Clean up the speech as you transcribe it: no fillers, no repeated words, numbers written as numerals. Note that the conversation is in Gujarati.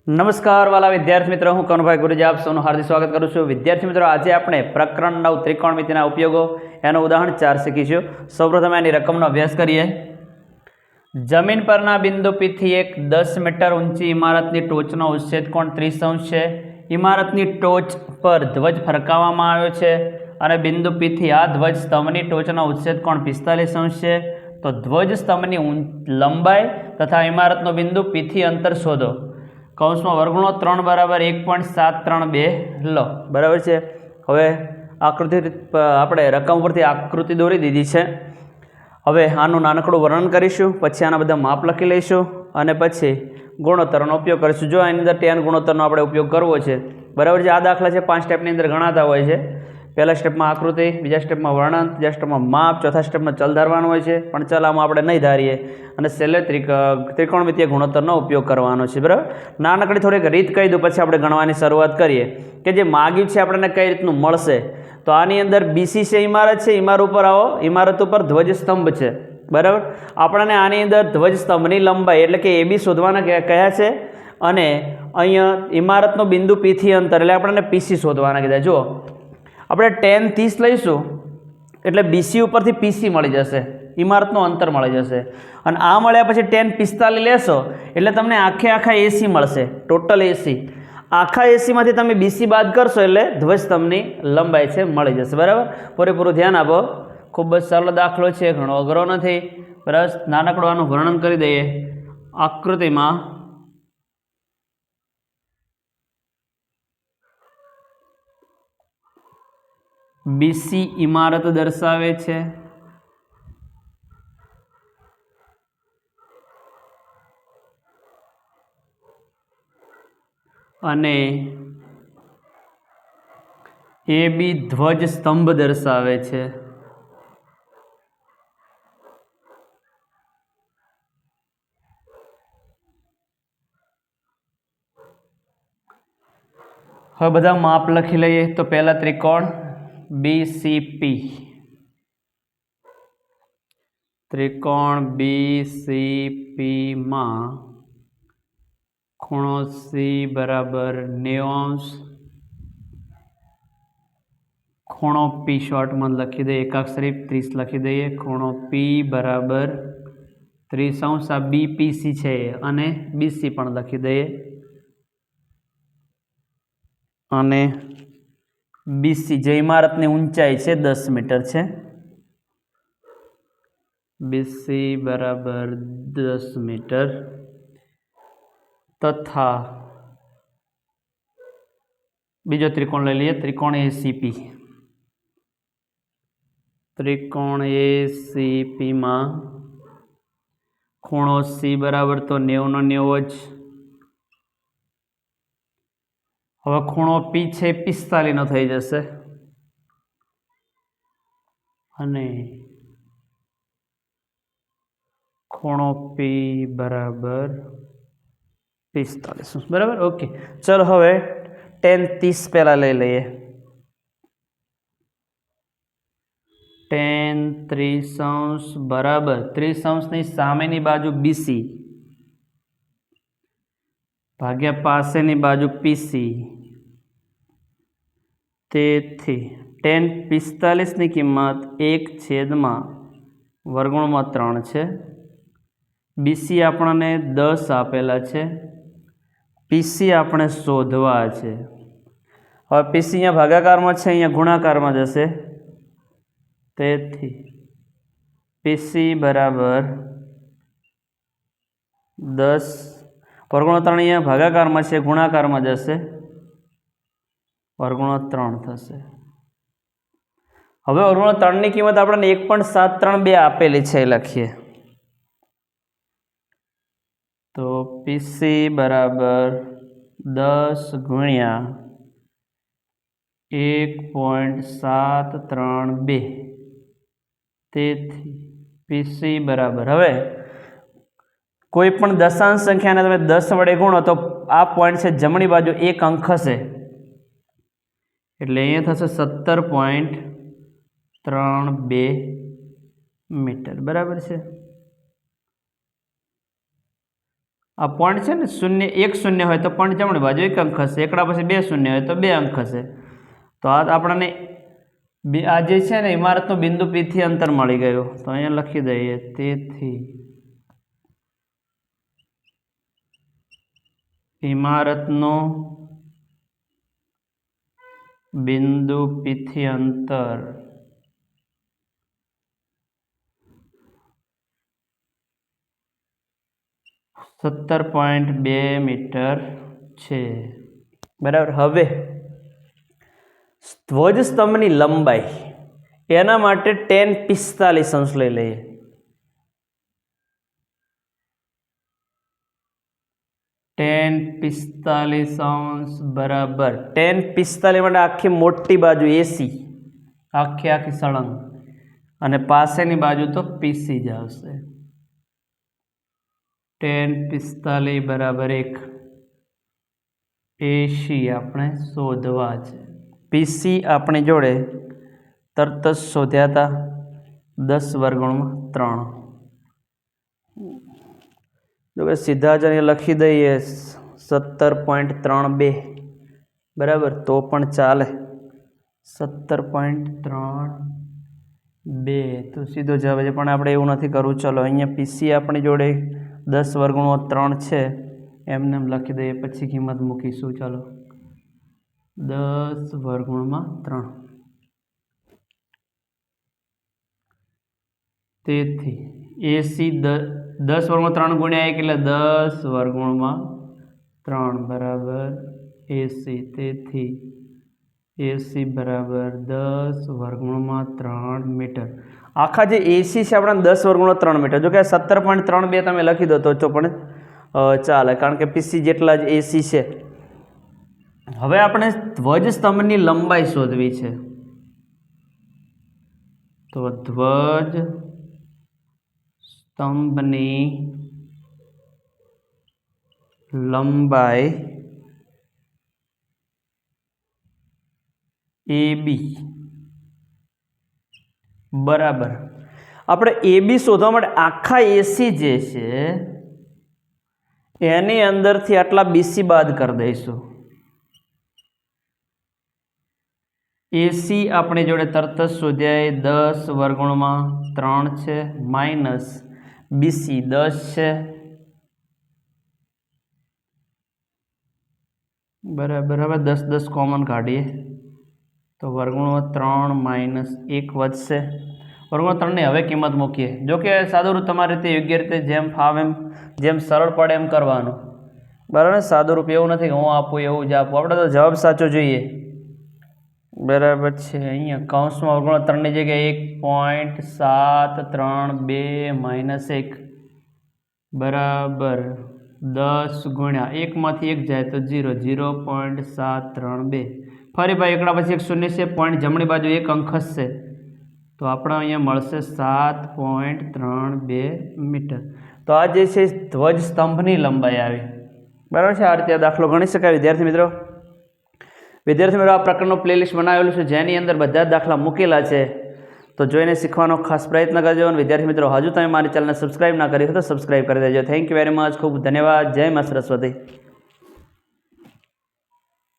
નમસ્કાર વાલા વિદ્યાર્થી મિત્રો, હું કનુભાઈ ગુરુજી આપ સૌનું હાર્દિક સ્વાગત કરું છું. વિદ્યાર્થી મિત્રો, આજે આપણે પ્રકરણ 9 ત્રિકોણમિતિના ઉપયોગો એનું ઉદાહરણ 4 શીખીશું. સૌપ્રથમ એની રકમનો અભ્યાસ કરીએ. જમીન પરના બિંદુ P થી એક 10 મીટર ઊંચી ઇમારતની ટોચનો ઉચ્છેદ કોણ 30° છે. ઇમારતની ટોચ પર ધ્વજ ફરકાવવામાં આવ્યો છે અને બિંદુ P થી આ ધ્વજ સ્તંભની ટોચનો ઉચ્છેદ કોણ 45° છે. તો ધ્વજ સ્તંભની લંબાઈ તથા ઇમારતનો બિંદુ P થી અંતર શોધો. કૌંસમાં વર્ગુણો 3 બરાબર 1.732 લો. બરાબર છે. હવે આકૃતિ આપણે રકમ ઉપરથી આકૃતિ દોરી દીધી છે. હવે આનું નાનકડું વર્ણન કરીશું, પછી આના બધા માપ લખી લઈશું અને પછી ગુણોત્તરનો ઉપયોગ કરીશું. જો આની અંદર tan ગુણોત્તરનો આપણે ઉપયોગ કરવો છે. બરાબર છે. આ દાખલા છે 5 સ્ટેપની અંદર ગણાતા હોય છે. પહેલા સ્ટેપમાં આકૃતિ, બીજા સ્ટેપમાં વર્ણન, ત્રીજા સ્ટેપમાં માપ, ચોથા સ્ટેપમાં ચલ ધારવાનો હોય છે, પણ ચલ આમાં આપણે નહીં ધારીએ અને છેલ્લે ત્રિકોણમિતીય ગુણોત્તરનો ઉપયોગ કરવાનો છે. બરાબર. નાનકડી થોડીક રીત કહી દઉં, પછી આપણે ગણવાની શરૂઆત કરીએ કે જે માગ્યું છે આપણને કઈ રીતનું મળશે. તો આની અંદર BC છે, ઇમારત છે. ઇમારત ઉપર આવો, ઇમારત ઉપર ધ્વજ સ્તંભ છે. બરાબર. આપણને આની અંદર ધ્વજ સ્તંભની લંબાઈ એટલે કે AB શોધવાના કયા છે અને અહીંયા ઇમારતનો બિંદુ P થી અંતર એટલે આપણને PC શોધવાના કીધા. જુઓ, આપણે tan 30 લઈશું એટલે BC ઉપરથી PC મળી જશે, ઇમારતનું અંતર મળી જશે. અને આ મળ્યા પછી tan 45 લેશો એટલે તમને આખા AC મળશે, ટોટલ AC. આખા ACમાંથી તમે BC બાદ કરશો એટલે ધ્વજસ્તંભની લંબાઈ છે મળી જશે. બરાબર. પૂરેપૂરું ધ્યાન આપો. ખૂબ જ સરળ દાખલો છે, ઘણો અઘરો નથી. બરાબર. નાનકડું આનું વર્ણન કરી દઈએ. આકૃતિમાં BC ઇમારત દર્શાવે છે અને AB ધ્વજ સ્તંભ દર્શાવે છે. હવે બધા માપ લખી લઈએ. તો પહેલા ત્રિકોણ BCP, ત્રિકોણ BCP માં ખૂણો C બરાબર 90°, ખૂણો P શોર્ટમાં લખી દઈએ, એકાક્ષરી 30 લખી દઈએ. ખૂણો P બરાબર 30°. આ BPC છે અને BC પણ લખી દઈએ અને BC જે ઇમારતની ઊંચાઈ છે 10 મીટર છે. BC બરાબર 10 મીટર તથા બીજો ત્રિકોણ લઈ લઈએ, ત્રિકોણ ACP. ત્રિકોણ ACP માં ખૂણો C બરાબર તો 90 જ. હવે ખૂણો P છે 45 થઈ જશે અને ખૂણો P બરાબર 45. બરાબર. ઓકે. ચલો હવે tan 30 પહેલા લઈ લઈએ. tan 30° બરાબર 30°ની સામેની બાજુ BC ભાગ્યા પાસેની બાજુ PC. તેથી tan 45ની કિંમત 1/3 છે. BC આપણને 10 આપેલા છે, PC આપણે શોધવા છે. હવે PC અહીંયા ભાગાકારમાં છે, અહીંયા ગુણાકારમાં જશે. તેથી PC બરાબર 10 વર્ગુણો 3 અહીંયા ભાગાકારમાં છે, ગુણાકારમાં જશે, વર્ગુણો 3 થશે. હવે વર્ગુણો 3ની કિંમત આપણને 1.732 આપેલી છે, લખીએ. તો PC બરાબર 10 ગુણ્યા 1.732. તેથી PC બરાબર, હવે કોઈ પણ દશાંશ સંખ્યાને તમે 10 વડે ગુણો તો આ પોઈન્ટ છે જમણી બાજુ 1 અંક હશે એટલે અહીંયા થશે 17.32 મીટર. બરાબર છે. આ પોઈન્ટ છે ને 0 1 0 હોય તો પોઈન્ટ જમણી બાજુ 1 અંક હશે, એકડા પછી 2 0 હોય તો 2 અંક હશે. તો આ આપણને આ જે છે ને ઇમારતનું બિંદુ P થી અંતર મળી ગયું. તો અહીંયા લખી દઈએ, તેથી ઇમારતનું બિંદુ P થી અંતર 17.2 મીટર છે. બરાબર. હવે ધ્વજસ્તંભની લંબાઈ એના માટે tan 45 અંશ લઈ લઈએ. tan 45 અંશ બરાબર tan 45 માટે આખી મોટી બાજુ AC, આખી સળંગ, અને પાસેની બાજુ તો PC જ આવશે. tan 45 બરાબર 1 AC આપણે શોધવા છે. PC આપણી જોડે તરત જ શોધ્યા હતા 10^3. જો કે સીધા જ અહીંયા લખી દઈએ 17.32 બરાબર, તો પણ ચાલે. 17.32 તો સીધો જવાબ છે, પણ આપણે એવું નથી કરવું. ચલો અહીંયા PC આપણી જોડે 10^3 છે, એમને એમ લખી દઈએ, પછી કિંમત મૂકીશું. ચાલો 10^3. તેથી AC 10^3 ગુણ્યા 1 એટલે 10^3 બરાબર AC. તેથી AC બરાબર 10^3 મીટર. આખા જે AC છે આપણા 10^3 મીટર. જો કે 17.32 તમે લખી દો તો પણ ચાલે, કારણ કે PC જેટલા જ AC છે. હવે આપણે ધ્વજસ્તંભની લંબાઈ શોધવી છે. તો ધ્વજ સ્તંભની લંબાઈ AB બરાબર, આપણે AB શોધવા માટે આખા AC જે છે એની અંદરથી આટલા BC બાદ કરી દઈશું. AC આપણી જોડે તરત જ શોધ્યા 10^3 છે, માઇનસ BC 10 છે બરાબર. હવે 10 કોમન કાઢીએ તો √3 માઇનસ 1 વધશે. √3 ની હવે કિંમત મૂકીએ. જો કે સાદું રૂપ તમારી રીતે યોગ્ય રીતે જેમ ફાવે એમ, જેમ સરળ પડે એમ કરવાનું. બરાબર. સાદું રૂપ એવું નથી કે હું આપું એવું જ આપું, આપણે તો જવાબ સાચો જોઈએ. બરાબર છે. અહીંયા કૌંસમાં √3 ની જગ્યાએ 1.732 માઇનસ 1 બરાબર 10 ગુણ્યા 1 માંથી 1 જાય તો 0, 0.732. ફરી ભાઈ એકડા પછી 1 0 છે, પોઈન્ટ જમણી બાજુ 1 અંક ખસશે તો આપણે અહીંયા મળશે 7.32 મીટર. તો આ જે છે ધ્વજ સ્તંભની લંબાઈ આવી. બરાબર છે. આ રીતે દાખલો ગણી શકાય. વિદ્યાર્થી મિત્રો આ પ્રકારનું પ્લેલિસ્ટ બનાવેલું છે, જેની અંદર બધા જ દાખલા મૂકેલા છે. તો જોઈને શીખવાનો ખાસ પ્રયત્ન કરજો. અને વિદ્યાર્થી મિત્રો હજુ તમે મારી ચેનલને સબસ્ક્રાઇબ ના કરી હોય તો સબસ્ક્રાઇબ કરી દેજો. Thank you very much. ખૂબ ધન્યવાદ. જય મા સરસ્વતી.